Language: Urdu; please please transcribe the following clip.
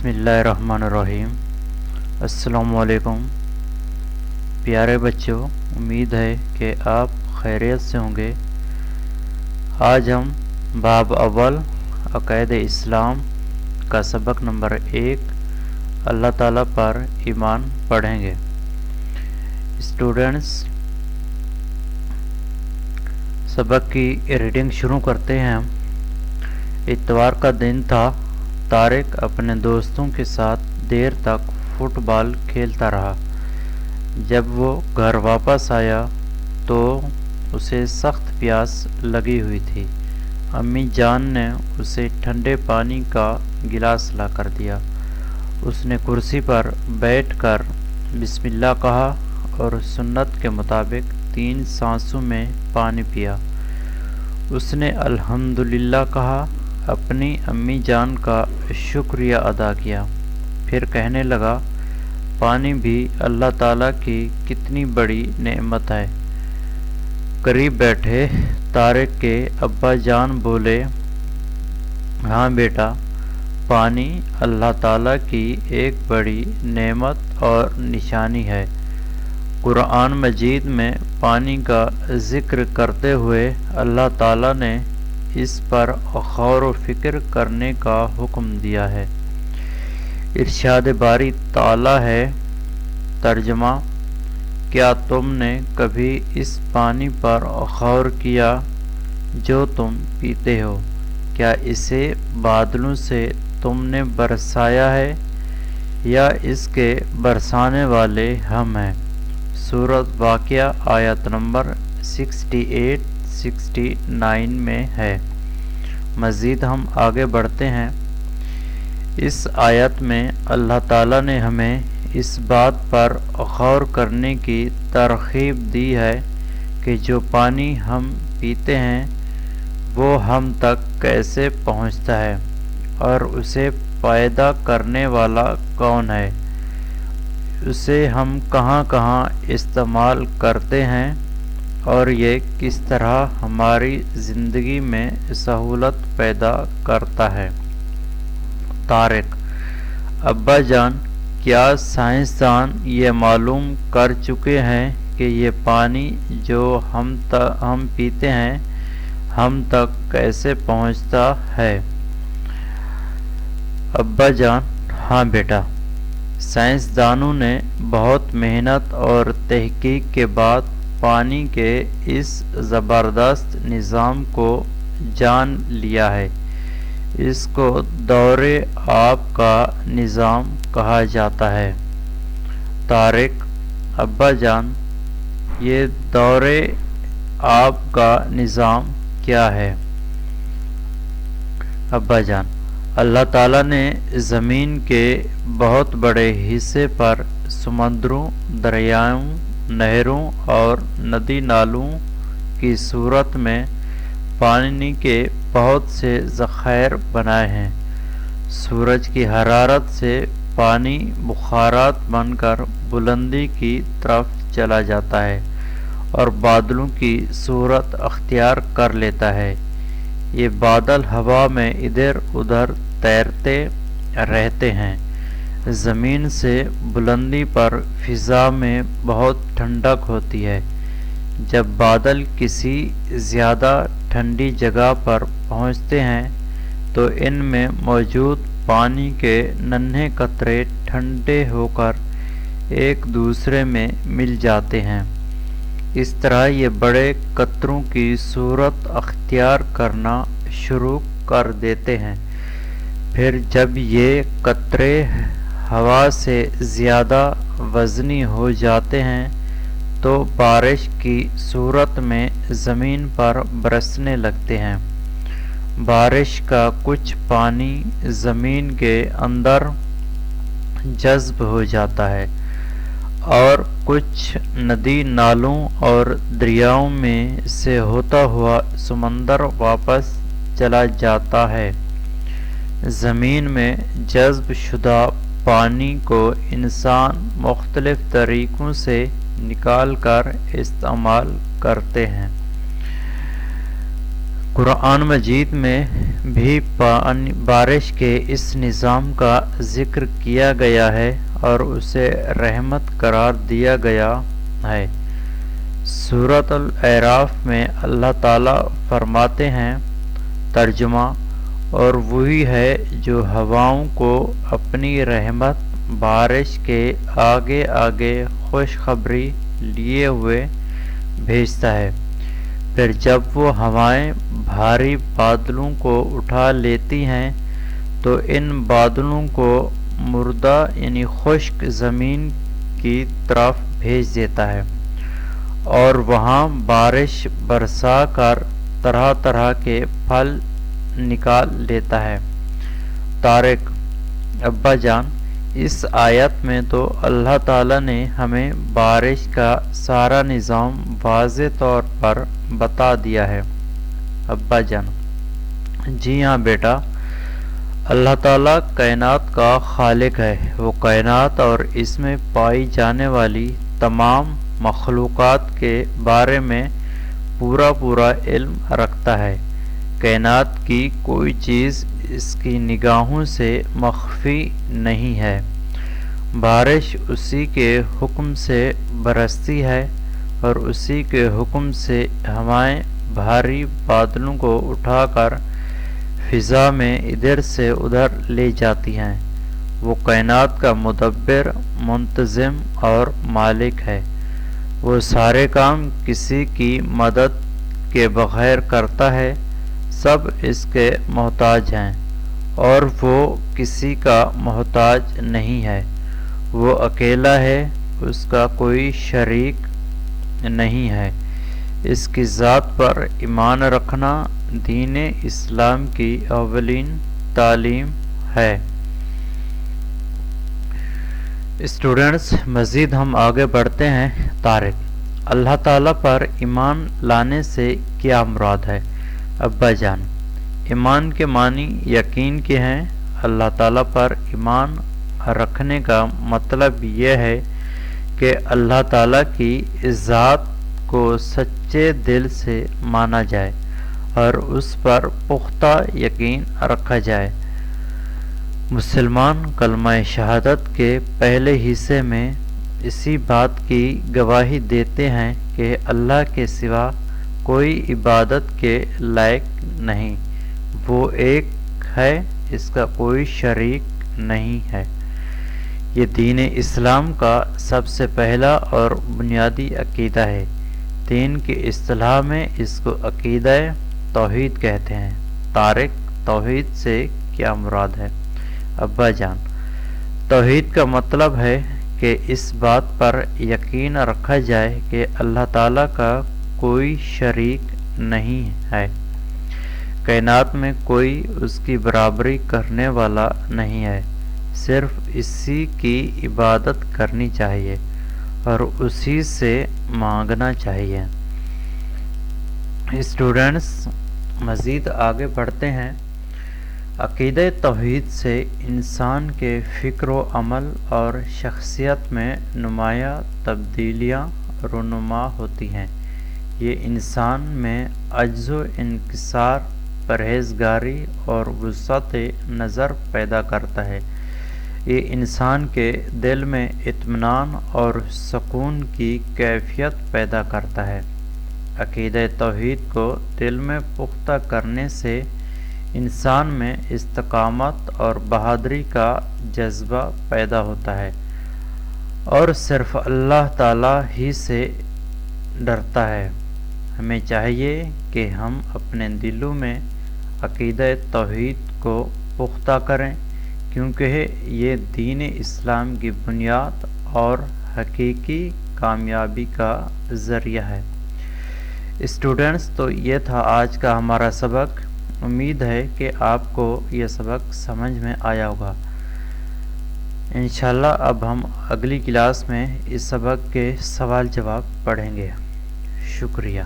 بسم اللہ الرحمن الرحیم۔ السلام علیکم پیارے بچوں، امید ہے کہ آپ خیریت سے ہوں گے۔ آج ہم باب اول عقائد اسلام کا سبق نمبر 1 اللہ تعالیٰ پر ایمان پڑھیں گے۔ اسٹوڈنٹس، سبق کی ریڈنگ شروع کرتے ہیں۔ اتوار کا دن تھا۔ طارق اپنے دوستوں کے ساتھ دیر تک فٹ بال کھیلتا رہا۔ جب وہ گھر واپس آیا تو اسے سخت پیاس لگی ہوئی تھی۔ امی جان نے اسے ٹھنڈے پانی کا گلاس لا کر دیا۔ اس نے کرسی پر بیٹھ کر بسم اللہ کہا اور سنت کے مطابق 3 سانسوں میں پانی پیا۔ اس نے الحمدللہ کہا، اپنی امی جان کا شکریہ ادا کیا، پھر کہنے لگا، پانی بھی اللہ تعالیٰ کی کتنی بڑی نعمت ہے۔ قریب بیٹھے طارق کے ابا جان بولے، ہاں بیٹا، پانی اللہ تعالیٰ کی ایک بڑی نعمت اور نشانی ہے۔ قرآن مجید میں پانی کا ذکر کرتے ہوئے اللہ تعالیٰ نے اس پر غور و فکر کرنے کا حکم دیا ہے۔ ارشاد باری تعالیٰ ہے، ترجمہ، کیا تم نے کبھی اس پانی پر غور کیا جو تم پیتے ہو؟ کیا اسے بادلوں سے تم نے برسایا ہے یا اس کے برسانے والے ہم ہیں؟ سورۃ واقعہ آیت نمبر 68-69 میں ہے۔ مزید ہم آگے بڑھتے ہیں۔ اس آیت میں اللہ تعالیٰ نے ہمیں اس بات پر غور کرنے کی ترغیب دی ہے کہ جو پانی ہم پیتے ہیں وہ ہم تک کیسے پہنچتا ہے اور اسے پیدا کرنے والا کون ہے، اسے ہم کہاں کہاں استعمال کرتے ہیں اور یہ کس طرح ہماری زندگی میں سہولت پیدا کرتا ہے۔ طارق: ابا جان، کیا سائنسدان یہ معلوم کر چکے ہیں کہ یہ پانی جو ہم پیتے ہیں ہم تک کیسے پہنچتا ہے؟ ابا جان: ہاں بیٹا، سائنسدانوں نے بہت محنت اور تحقیق کے بعد پانی کے اس زبردست نظام کو جان لیا ہے۔ اس کو دور آب کا نظام کہا جاتا ہے۔ طارق: ابا جان، یہ دور آب کا نظام کیا ہے؟ ابا جان: اللہ تعالیٰ نے زمین کے بہت بڑے حصے پر سمندروں، دریاؤں، نہروں اور ندی نالوں کی صورت میں پانی کے بہت سے ذخائر بنائے ہیں۔ سورج کی حرارت سے پانی بخارات بن کر بلندی کی طرف چلا جاتا ہے اور بادلوں کی صورت اختیار کر لیتا ہے۔ یہ بادل ہوا میں ادھر ادھر تیرتے رہتے ہیں۔ زمین سے بلندی پر فضا میں بہت ٹھنڈک ہوتی ہے۔ جب بادل کسی زیادہ ٹھنڈی جگہ پر پہنچتے ہیں تو ان میں موجود پانی کے ننھے قطرے ٹھنڈے ہو کر ایک دوسرے میں مل جاتے ہیں۔ اس طرح یہ بڑے قطروں کی صورت اختیار کرنا شروع کر دیتے ہیں۔ پھر جب یہ قطرے ہوا سے زیادہ وزنی ہو جاتے ہیں تو بارش کی صورت میں زمین پر برسنے لگتے ہیں۔ بارش کا کچھ پانی زمین کے اندر جذب ہو جاتا ہے اور کچھ ندی نالوں اور دریاؤں میں سے ہوتا ہوا سمندر واپس چلا جاتا ہے۔ زمین میں جذب شدہ پانی کو انسان مختلف طریقوں سے نکال کر استعمال کرتے ہیں۔ قرآن مجید میں بھی بارش کے اس نظام کا ذکر کیا گیا ہے اور اسے رحمت قرار دیا گیا ہے۔ سورۃ الاعراف میں اللہ تعالیٰ فرماتے ہیں، ترجمہ: اور وہی ہے جو ہواؤں کو اپنی رحمت بارش کے آگے آگے خوشخبری لیے ہوئے بھیجتا ہے، پھر جب وہ ہوائیں بھاری بادلوں کو اٹھا لیتی ہیں تو ان بادلوں کو مردہ یعنی خشک زمین کی طرف بھیج دیتا ہے اور وہاں بارش برسا کر طرح طرح کے پھل نکال لیتا ہے۔ طارق: ابا جان، اس آیت میں تو اللہ تعالیٰ نے ہمیں بارش کا سارا نظام واضح طور پر بتا دیا ہے۔ ابا جان: جی ہاں بیٹا، اللہ تعالیٰ کائنات کا خالق ہے۔ وہ کائنات اور اس میں پائی جانے والی تمام مخلوقات کے بارے میں پورا علم رکھتا ہے۔ کائنات کی کوئی چیز اس کی نگاہوں سے مخفی نہیں ہے۔ بارش اسی کے حکم سے برستی ہے اور اسی کے حکم سے ہوائیں بھاری بادلوں کو اٹھا کر فضا میں ادھر سے ادھر لے جاتی ہیں۔ وہ کائنات کا مدبر، منتظم اور مالک ہے۔ وہ سارے کام کسی کی مدد کے بغیر کرتا ہے، سب اس کے محتاج ہیں اور وہ کسی کا محتاج نہیں ہے۔ وہ اکیلا ہے، اس کا کوئی شریک نہیں ہے۔ اس کی ذات پر ایمان رکھنا دین اسلام کی اولین تعلیم ہے۔ اسٹوڈنٹس، مزید ہم آگے بڑھتے ہیں۔ طارق: اللہ تعالیٰ پر ایمان لانے سے کیا مراد ہے؟ ابا جان: ایمان کے معنی یقین کے ہیں۔ اللہ تعالیٰ پر ایمان رکھنے کا مطلب یہ ہے کہ اللہ تعالیٰ کی ذات کو سچے دل سے مانا جائے اور اس پر پختہ یقین رکھا جائے۔ مسلمان کلمہ شہادت کے پہلے حصے میں اسی بات کی گواہی دیتے ہیں کہ اللہ کے سوا کوئی عبادت کے لائق نہیں، وہ ایک ہے، اس کا کوئی شریک نہیں ہے۔ یہ دین اسلام کا سب سے پہلا اور بنیادی عقیدہ ہے۔ دین کی اصطلاح میں اس کو عقیدہ توحید کہتے ہیں۔ طارق: توحید سے کیا مراد ہے؟ ابا جان: توحید کا مطلب ہے کہ اس بات پر یقین رکھا جائے کہ اللہ تعالیٰ کا کوئی شریک نہیں ہے، کائنات میں کوئی اس کی برابری کرنے والا نہیں ہے، صرف اسی کی عبادت کرنی چاہیے اور اسی سے مانگنا چاہیے۔ اسٹوڈنٹس، مزید آگے بڑھتے ہیں۔ عقیدہ توحید سے انسان کے فکر و عمل اور شخصیت میں نمایاں تبدیلیاں رونما ہوتی ہیں۔ یہ انسان میں عجز و انکسار، پرہیزگاری اور وسعت نظر پیدا کرتا ہے۔ یہ انسان کے دل میں اطمینان اور سکون کی کیفیت پیدا کرتا ہے۔ عقیدہ توحید کو دل میں پختہ کرنے سے انسان میں استقامت اور بہادری کا جذبہ پیدا ہوتا ہے اور صرف اللہ تعالیٰ ہی سے ڈرتا ہے۔ ہمیں چاہیے کہ ہم اپنے دلوں میں عقیدہ توحید کو پختہ کریں، کیونکہ یہ دین اسلام کی بنیاد اور حقیقی کامیابی کا ذریعہ ہے۔ اسٹوڈنٹس، تو یہ تھا آج کا ہمارا سبق۔ امید ہے کہ آپ کو یہ سبق سمجھ میں آیا ہوگا۔ انشاءاللہ اب ہم اگلی کلاس میں اس سبق کے سوال جواب پڑھیں گے۔ شکریہ۔